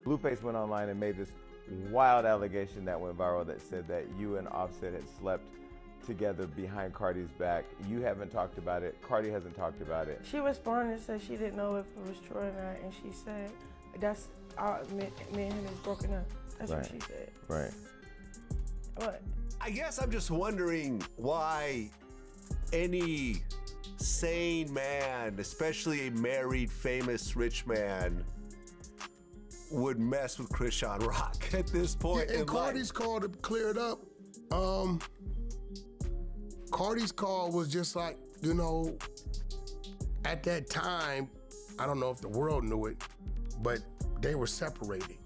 Blueface went online and made this wild allegation that went viral that said that you and Offset had slept together behind Cardi's back. You haven't talked about it. Cardi hasn't talked about it. She responded and said she didn't know if it was true or not, and she said, that's our, me and him is broken up. That's what she said. Right. What? I guess I'm just wondering why any sane man, especially a married, famous, rich man, would mess with Chrisean Rock at this point. And Cardi's call to clear it up. Cardi's call was just like, you know, at that time, I don't know if the world knew it, but they were separating.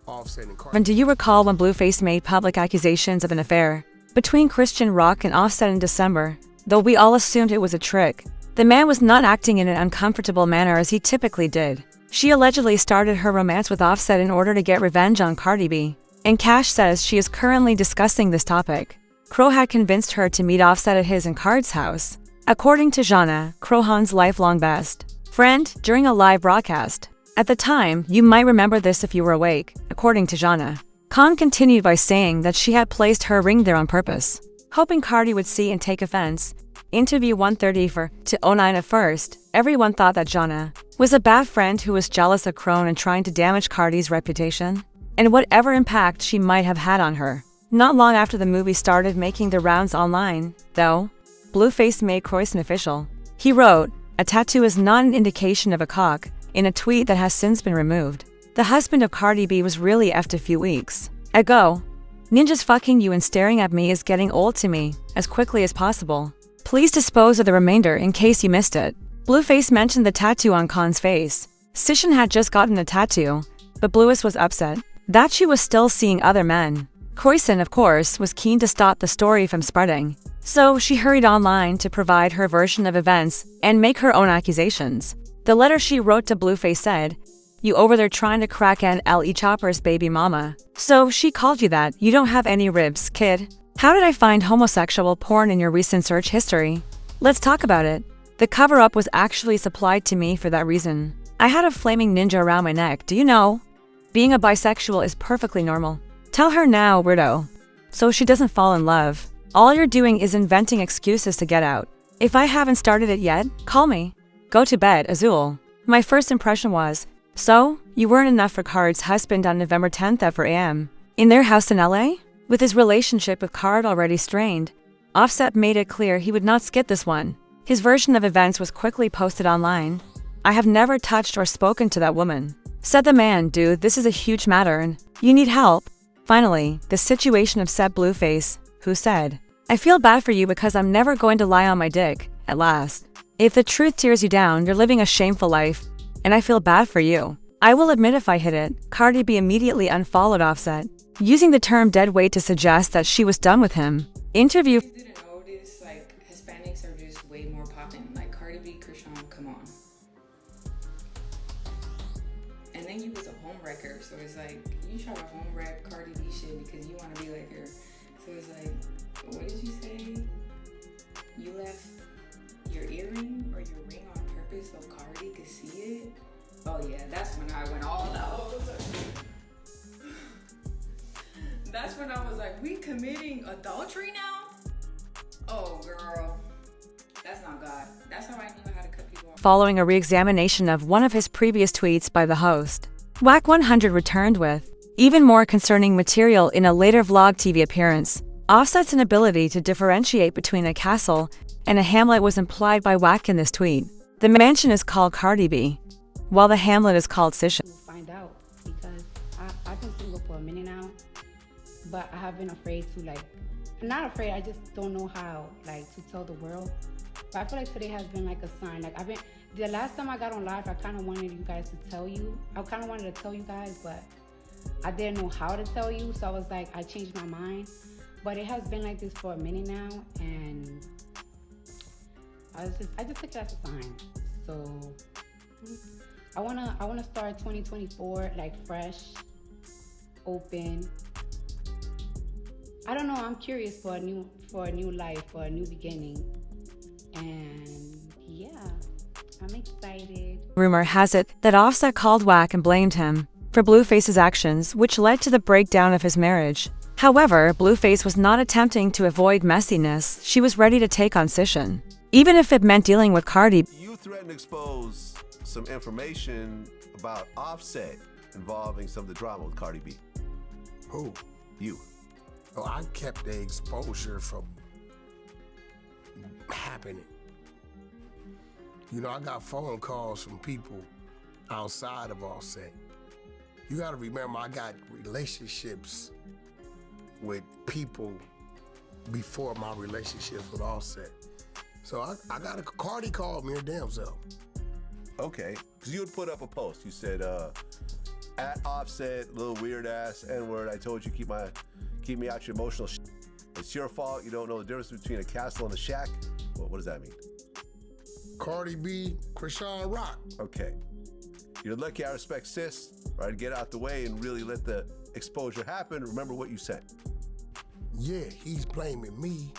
Offset and Cardi. And do you recall when Blueface made public accusations of an affair between Chrisean Rock and Offset in December? Though we all assumed it was a trick, the man was not acting in an uncomfortable manner as he typically did. She allegedly started her romance with Offset in order to get revenge on Cardi B, and Cash says she is currently discussing this topic. Crow had convinced her to meet Offset at his and Card's house. According to Jana, Crohan's lifelong best friend, during a live broadcast. At the time, you might remember this if you were awake, according to Jana. Khan continued by saying that she had placed her ring there on purpose, hoping Cardi would see and take offense. Interview 130 for to 09. At first, everyone thought that Jana was a bad friend who was jealous of Crow and trying to damage Cardi's reputation, and whatever impact she might have had on her. Not long after the movie started making the rounds online, though, Blueface made Chrisean official. He wrote, "A tattoo is not an indication of a cock," in a tweet that has since been removed. The husband of Cardi B was really effed a few weeks ago. "Ninja's fucking you and staring at me is getting old to me, as quickly as possible. Please dispose of the remainder in case you missed it." Blueface mentioned the tattoo on Khan's face. Sishan had just gotten a tattoo, but Blueface was upset that she was still seeing other men. Chrisean, of course, was keen to stop the story from spreading, so she hurried online to provide her version of events and make her own accusations. The letter she wrote to Blueface said, "You over there trying to crack an L.E. Chopper's baby mama. So she called you that. You don't have any ribs, kid. How did I find homosexual porn in your recent search history? Let's talk about it. The cover-up was actually supplied to me for that reason. I had a flaming ninja around my neck, do you know? Being a bisexual is perfectly normal. Tell her now, weirdo. So she doesn't fall in love. All you're doing is inventing excuses to get out. If I haven't started it yet, call me. Go to bed, Azul." My first impression was, so, you weren't enough for Card's husband on November 10th at 4 a.m. in their house in LA? With his relationship with Card already strained, Offset made it clear he would not skip this one. His version of events was quickly posted online. "I have never touched or spoken to that woman," said the man. "Dude, this is a huge matter and you need help." Finally, the situation upset Blueface, who said, "I feel bad for you because I'm never going to lie on my dick, at last. If the truth tears you down, you're living a shameful life, and I feel bad for you. I will admit if I hit it." Cardi B immediately unfollowed Offset, using the term dead weight to suggest that she was done with him. Interview. You didn't notice, like, Hispanics are just way more popping. Like, Cardi B, Chrisean, come on. And then you was a home wrecker, so it's like, you try to home wreck Cardi B shit because you want to be like her. So it's like, what did you say? You left your earring or your ring on purpose so Cardi could see it? Oh yeah, that's when I went all out. That's when I was like, we committing adultery now? Oh girl, that's not God. That's how I knew how to cut people off. Following a re-examination of one of his previous tweets by the host, Whack 100 returned with even more concerning material in a later vlog TV appearance. Offset's inability to differentiate between a castle and a hamlet was implied by Whack in this tweet. The mansion is called Cardi B, while the hamlet is called Sishan. Find out because I've been single for a minute now, but I have been afraid to not afraid, I just don't know how to tell the world. But I feel like today has been like a sign. The last time I got on live, I kind of wanted you guys to tell you. I kind of wanted to tell you guys, but I didn't know how to tell you. So I was like, I changed my mind. But it has been like this for a minute now, and I just took it as a sign. So I wanna start 2024 fresh, open. I don't know. I'm curious for a new life, for a new beginning, and yeah, I'm excited. Rumor has it that Offset called Whack and blamed him for Blueface's actions, which led to the breakdown of his marriage. However, Blueface was not attempting to avoid messiness. She was ready to take on Chrisean, even if it meant dealing with Cardi. You threatened to expose some information about Offset involving some of the drama with Cardi B. Who? You. Oh, I kept the exposure from happening. You know, I got phone calls from people outside of Offset. You gotta remember, I got relationships with people before my relationships with Offset. So I got Cardi called me her damn self. Okay, because you had put up a post. You said, at Offset, little weird ass N-word, I told you keep me out your emotional shit. It's your fault you don't know the difference between a castle and a shack. Well, what does that mean? Cardi B, Chrisean Rock. Okay. You're lucky I respect sis, right? Get out the way and really let the exposure happen. Remember what you said. Yeah, he's blaming me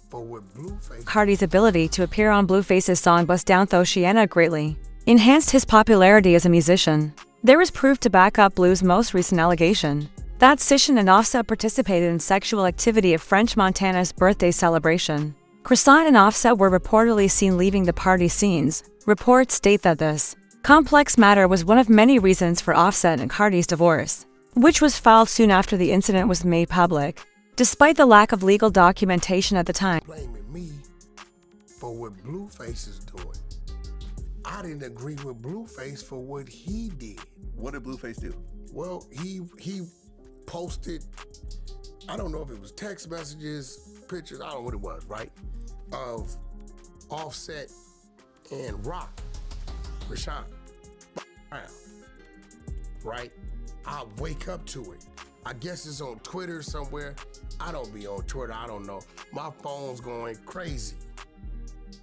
for what Blueface. Cardi's ability to appear on Blueface's song Bust Down Thoshiana greatly enhanced his popularity as a musician. There is proof to back up Blue's most recent allegation that Chrisean and Offset participated in sexual activity at French Montana's birthday celebration. Chrisean and Offset were reportedly seen leaving the party scenes. Reports state that this complex matter was one of many reasons for Offset and Cardi's divorce, which was filed soon after the incident was made public, despite the lack of legal documentation at the time. Blaming me for what Blueface is doing. I didn't agree with Blueface for what he did. What did Blueface do? Well, he posted, I don't know if it was text messages, pictures, I don't know what it was, right? Of Offset and Rock, Chrisean, right? I wake up to it. I guess it's on Twitter somewhere. I don't be on Twitter, I don't know. My phone's going crazy,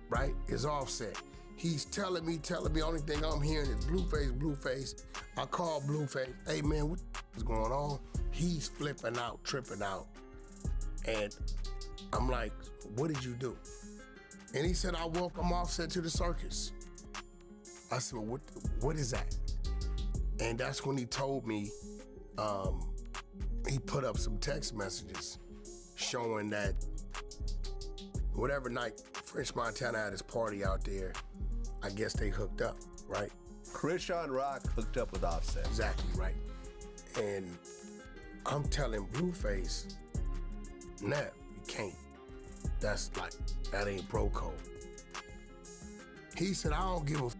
right? It's Offset. He's telling me, only thing I'm hearing is Blueface. I call Blueface, hey man, what is going on? He's flipping out, tripping out. And I'm like, what did you do? And he said, I welcome Offset to the circus. I said, well, what is that? And that's when he told me, he put up some text messages showing that whatever night French Montana had his party out there, I guess they hooked up, right? Chrisean Rock hooked up with Offset. Exactly, right. And I'm telling Blueface, nah, you can't. That's like, that ain't bro code. He said, I don't give a f.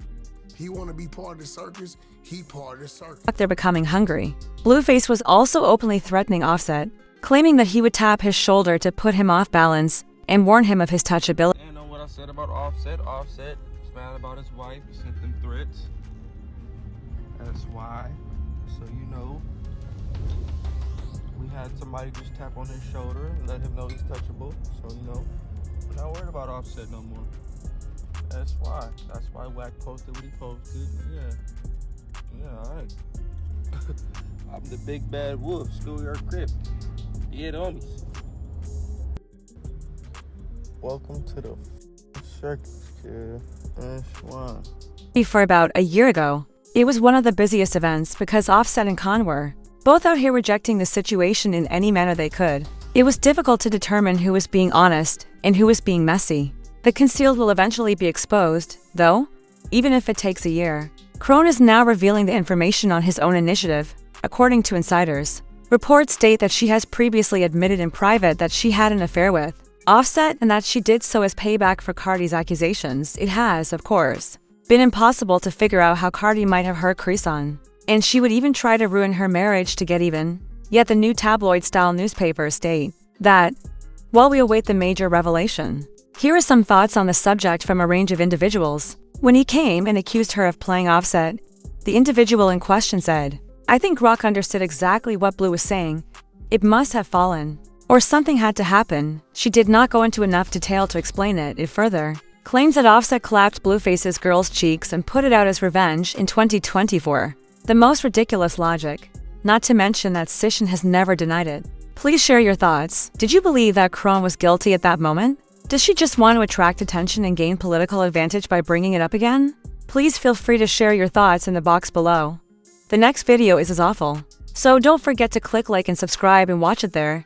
He want to be part of the circus, he part of the circus. They're becoming hungry. Blueface was also openly threatening Offset, claiming that he would tap his shoulder to put him off balance and warn him of his touchability. You know what I said about Offset? Offset was mad about his wife. He sent them threats. That's why. So you know, we had somebody just tap on his shoulder and let him know he's touchable. So you know, we're not worried about Offset no more. That's why. That's why Wack posted what he posted. Yeah, alright. I'm the big bad wolf, schoolyard crip. Yeah, homies. Welcome to the circus, kid. For about a year ago, it was one of the busiest events because Offset and Con were both out here rejecting the situation in any manner they could. It was difficult to determine who was being honest and who was being messy. The concealed will eventually be exposed, though, even if it takes a year. Crone is now revealing the information on his own initiative, according to insiders. Reports state that she has previously admitted in private that she had an affair with Offset and that she did so as payback for Cardi's accusations. It has, of course, been impossible to figure out how Cardi might have hurt Chrisean, and she would even try to ruin her marriage to get even. Yet the new tabloid-style newspapers state that, while we await the major revelation, here are some thoughts on the subject from a range of individuals. When he came and accused her of playing Offset, the individual in question said, I think Rock understood exactly what Blue was saying. It must have fallen. Or something had to happen. She did not go into enough detail to explain it. It further claims that Offset clapped Blueface's girl's cheeks and put it out as revenge in 2024. The most ridiculous logic. Not to mention that Chrisean has never denied it. Please share your thoughts. Did you believe that Crone was guilty at that moment? Does she just want to attract attention and gain political advantage by bringing it up again? Please feel free to share your thoughts in the box below. The next video is as awful. So don't forget to click like and subscribe and watch it there.